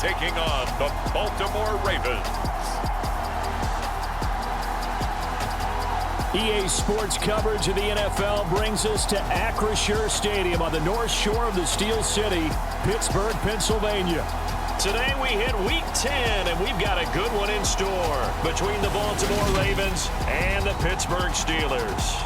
taking on the Baltimore Ravens. EA Sports coverage of the NFL brings us to Acrisure Stadium on the north shore of the Steel City, Pittsburgh, Pennsylvania. Today we hit Week 10, and we've got a good one in store between the Baltimore Ravens and the Pittsburgh Steelers.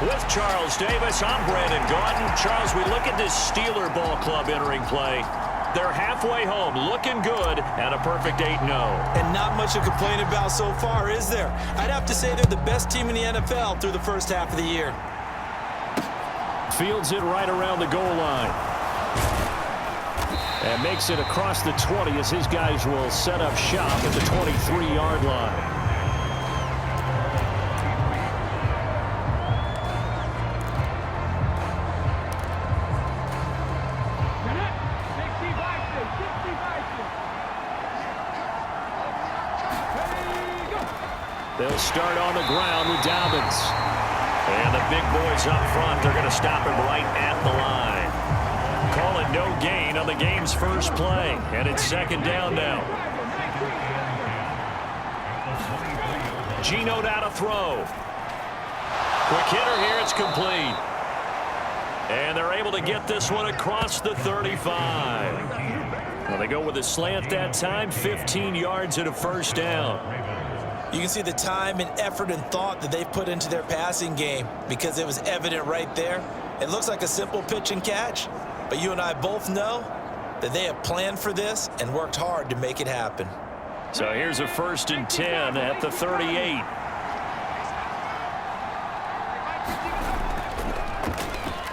With Charles Davis, I'm Brandon Gaudin. Charles, we look at this Steeler ball club entering play. They're halfway home, looking good, and a perfect 8-0. And not much to complain about so far, is there? I'd have to say they're the best team in the NFL through the first half of the year. Fields it right around the goal line. And makes it across the 20 as his guys will set up shop at the 23-yard line. They'll start on the ground with Dobbins. And the big boys up front, they're going to stop him right at the line. Call it no gain on the game's first play. And it's second down now. Geno out to throw. Quick hitter here, it's complete. And they're able to get this one across the 35. Well, they go with a slant that time, 15 yards and a first down. You can see the time and effort and thought that they've put into their passing game because it was evident right there. It looks like a simple pitch and catch, but you and I both know that they have planned for this and worked hard to make it happen. So here's a 1st and 10 at the 38.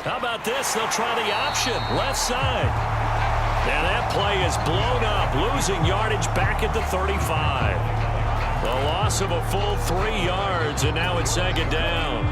How about this? They'll try the option, left side. And that play is blown up, losing yardage back at the 35. The loss of a full 3 yards, and now it's second down.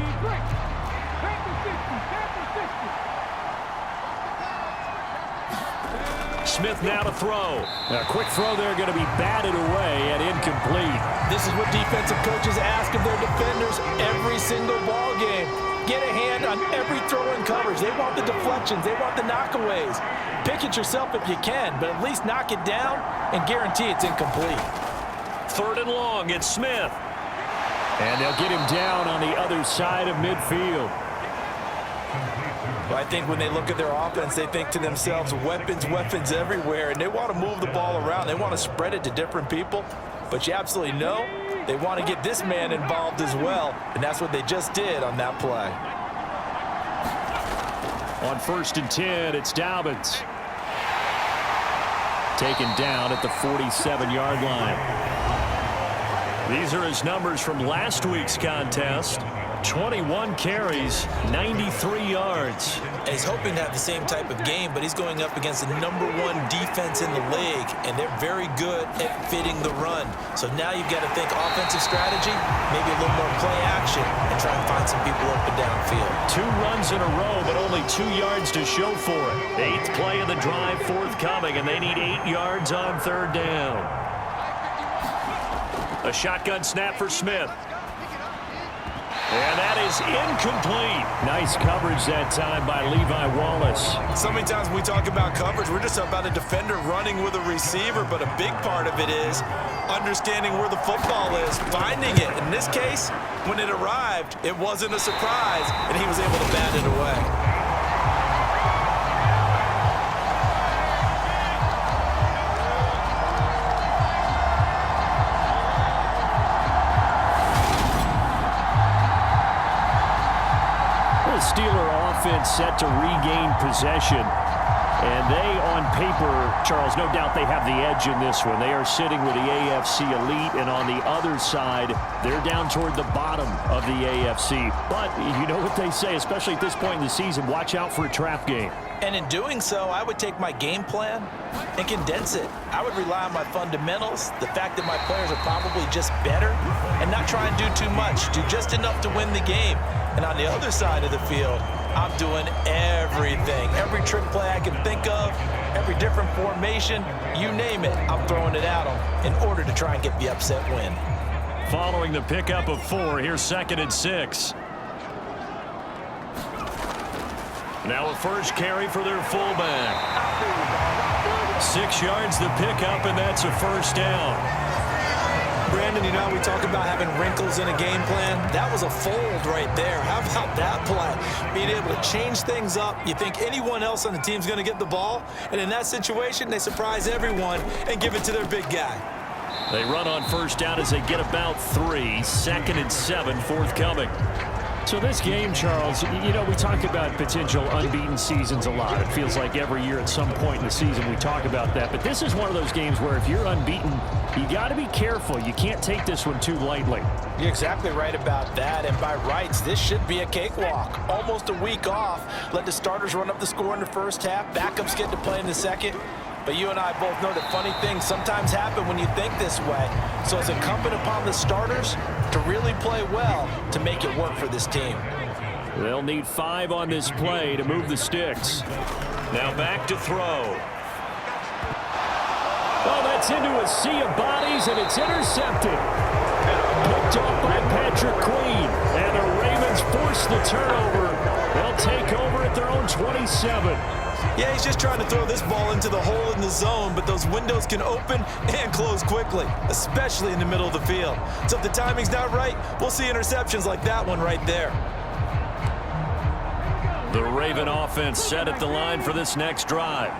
Smith now to throw. A quick throw there going to be batted away and incomplete. This is what defensive coaches ask of their defenders every single ball game. Get a hand on every throw in coverage. They want the deflections. They want the knockaways. Pick it yourself if you can, but at least knock it down and guarantee it's incomplete. 3rd and long, it's Smith. And they'll get him down on the other side of midfield. Well, I think when they look at their offense, they think to themselves, weapons, weapons everywhere, and they want to move the ball around. They want to spread it to different people, but you absolutely know they want to get this man involved as well, and that's what they just did on that play. On 1st and 10, it's Dobbins. Taken down at the 47-yard line. These are his numbers from last week's contest. 21 carries, 93 yards. And he's hoping to have the same type of game, but he's going up against the #1 defense in the league, and they're very good at fitting the run. So now you've got to think offensive strategy, maybe a little more play action, and try and find some people up and downfield. 2 runs in a row, but only 2 yards to show for it. 8th play of the drive forthcoming, and they need 8 yards on 3rd down. A shotgun snap for Smith. And that is incomplete. Nice coverage that time by Levi Wallace. So many times when we talk about coverage, we're just about a defender running with a receiver, but a big part of it is understanding where the football is, finding it. In this case, when it arrived, it wasn't a surprise, and he was able to bat it away. Steeler offense set to regain possession. And they, on paper, Charles, no doubt they have the edge in this one. They are sitting with the AFC elite, and on the other side, they're down toward the bottom of the AFC. But you know what they say, especially at this point in the season, watch out for a trap game. And in doing so, I would take my game plan and condense it. I would rely on my fundamentals, the fact that my players are probably just better, and not try and do too much, do just enough to win the game. And on the other side of the field, I'm doing everything. Every trick play I can think of, every every different formation, you name it, I'm throwing it at them in order to try and get the upset win. Following the pickup of 4, here's 2nd and 6. Now a first carry for their fullback. 6 yards the pickup, and that's a first down. Brandon, you know, we talk about having wrinkles in a game plan. That was a fold right there. How about that play? Being able to change things up. You think anyone else on the team's going to get the ball, and in that situation, they surprise everyone and give it to their big guy. They run on first down as they get about 3. 2nd and 7 forthcoming. So this game, Charles, you know, we talk about potential unbeaten seasons a lot. It feels like every year at some point in the season we talk about that. But this is one of those games where if you're unbeaten, you got to be careful. You can't take this one too lightly. You're exactly right about that. And by rights, this should be a cakewalk. Almost a week off. Let the starters run up the score in the first half. Backups get to play in the second. But you and I both know that funny things sometimes happen when you think this way. So it's incumbent upon the starters to really play well to make it work for this team. They'll need 5 on this play to move the sticks. Now back to throw. Oh, that's into a sea of bodies, and it's intercepted. Picked off by Patrick Queen. And the Ravens force the turnover. They'll take over at their own 27. Yeah, he's just trying to throw this ball into the hole in the zone, but those windows can open and close quickly, especially in the middle of the field. So if the timing's not right, we'll see interceptions like that one right there. The Raven offense set at the line for this next drive.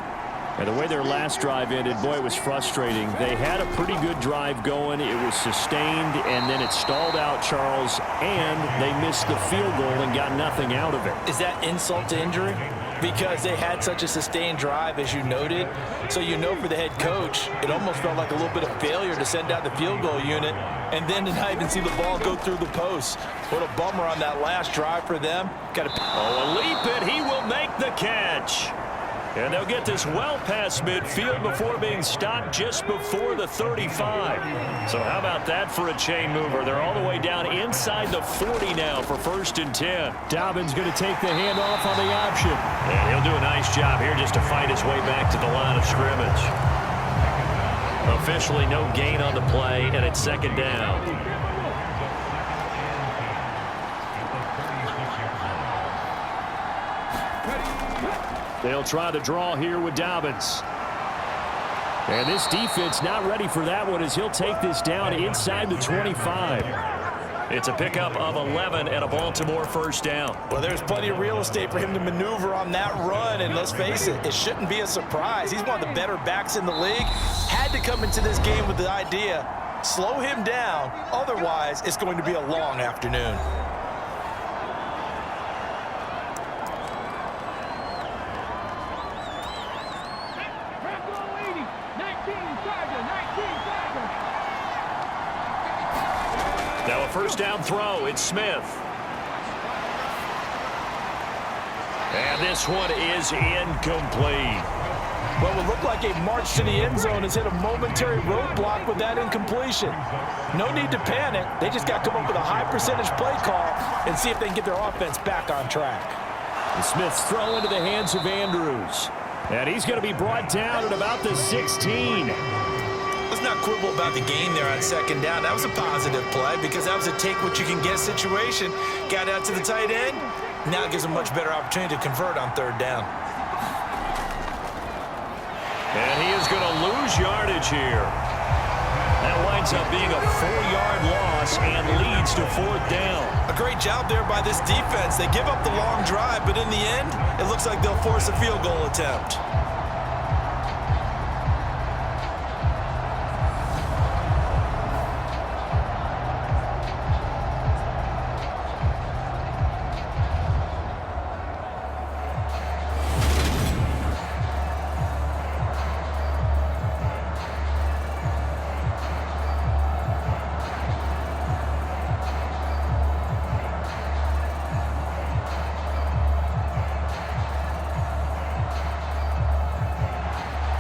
And the way their last drive ended, boy, it was frustrating. They had a pretty good drive going. It was sustained, and then it stalled out, Charles, and they missed the field goal and got nothing out of it. Is that insult to injury? Because they had such a sustained drive, as you noted. So you know for the head coach, it almost felt like a little bit of failure to send out the field goal unit and then to not even see the ball go through the post. What a bummer on that last drive for them. A leap, and he will make the catch. And they'll get this well past midfield before being stopped just before the 35. So how about that for a chain mover? They're all the way down inside the 40 now for 1st and 10. Dobbins going to take the handoff on the option. And he'll do a nice job here just to fight his way back to the line of scrimmage. Officially no gain on the play, and it's 2nd down. They'll try to draw here with Dobbins. And this defense not ready for that one as he'll take this down inside the 25. It's a pickup of 11 and a Baltimore first down. Well, there's plenty of real estate for him to maneuver on that run, and let's face it, it shouldn't be a surprise. He's one of the better backs in the league. Had to come into this game with the idea, slow him down, otherwise it's going to be a long afternoon. Now a first down throw. It's Smith. And this one is incomplete. Well, it looked like a march to the end zone has hit a momentary roadblock with that incompletion. No need to panic. They just got to come up with a high percentage play call and see if they can get their offense back on track. And Smith's throw into the hands of Andrews. And he's going to be brought down at about the 16. Let's not quibble about the game there on 2nd down. That was a positive play because that was a take-what-you-can-get situation. Got out to the tight end. Now it gives them a much better opportunity to convert on 3rd down. And he is going to lose yardage here. That winds up being a 4-yard loss and leads to 4th down. A great job there by this defense. They give up the long drive, but in the end, it looks like they'll force a field goal attempt.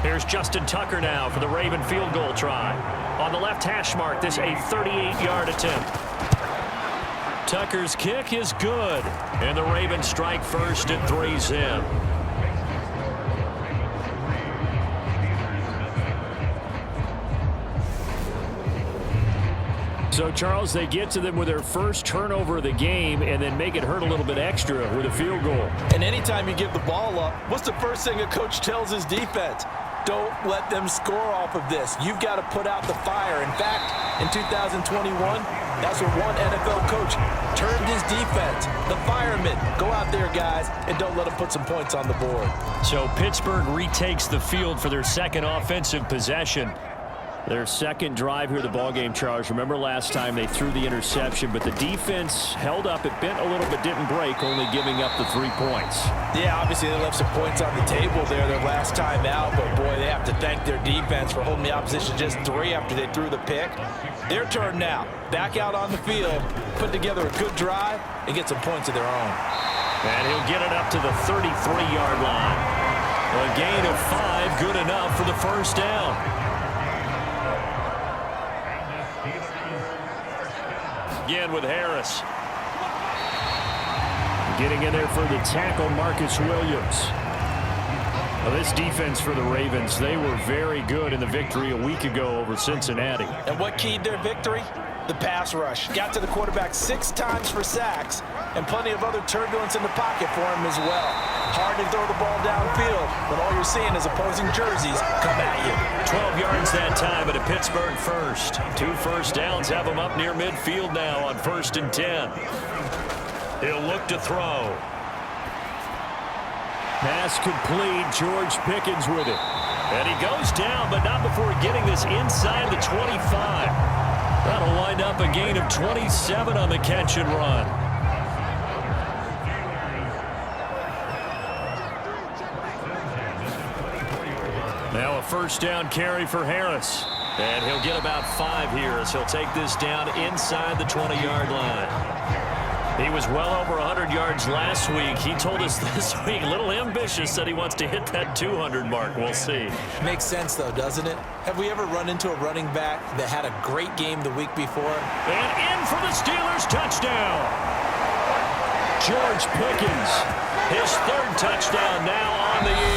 Here's Justin Tucker now for the Raven field goal try. On the left hash mark, this a 38-yard attempt. Tucker's kick is good. And the Ravens strike first and 3's in. So, Charles, they get to them with their first turnover of the game and then make it hurt a little bit extra with a field goal. And anytime you give the ball up, what's the first thing a coach tells his defense? Don't let them score off of this. You've got to put out the fire. In fact, in 2021, that's what one NFL coach termed his defense. The firemen. Go out there, guys, and don't let them put some points on the board. So Pittsburgh retakes the field for their second offensive possession. Their second drive here of the ballgame, Charles. Remember last time they threw the interception, but the defense held up. It bent a little but didn't break, only giving up the 3 points. Yeah, obviously they left some points on the table there their last time out, but boy, they have to thank their defense for holding the opposition just 3 after they threw the pick. Their turn now. Back out on the field, put together a good drive, and get some points of their own. And he'll get it up to the 33-yard line. A gain of 5, good enough for the first down. Again with Harris. Getting in there for the tackle, Marcus Williams. Well, this defense for the Ravens, they were very good in the victory a week ago over Cincinnati. And what keyed their victory? The pass rush. Got to the quarterback 6 times for sacks, and plenty of other turbulence in the pocket for him as well. Hard to throw the ball downfield when all you're seeing is opposing jerseys come at you. 12 yards that time at a Pittsburgh first. 2 first downs have them up near midfield now on 1st and 10. He'll look to throw. Pass complete. George Pickens with it. And he goes down, but not before getting this inside the 25. That'll wind up a gain of 27 on the catch and run. Now a first down carry for Harris. And he'll get about 5 here as he'll take this down inside the 20-yard line. He was well over 100 yards last week. He told us this week, a little ambitious, said he wants to hit that 200 mark. We'll see. Makes sense, though, doesn't it? Have we ever run into a running back that had a great game the week before? And in for the Steelers touchdown. George Pickens. His 3rd touchdown now on the year.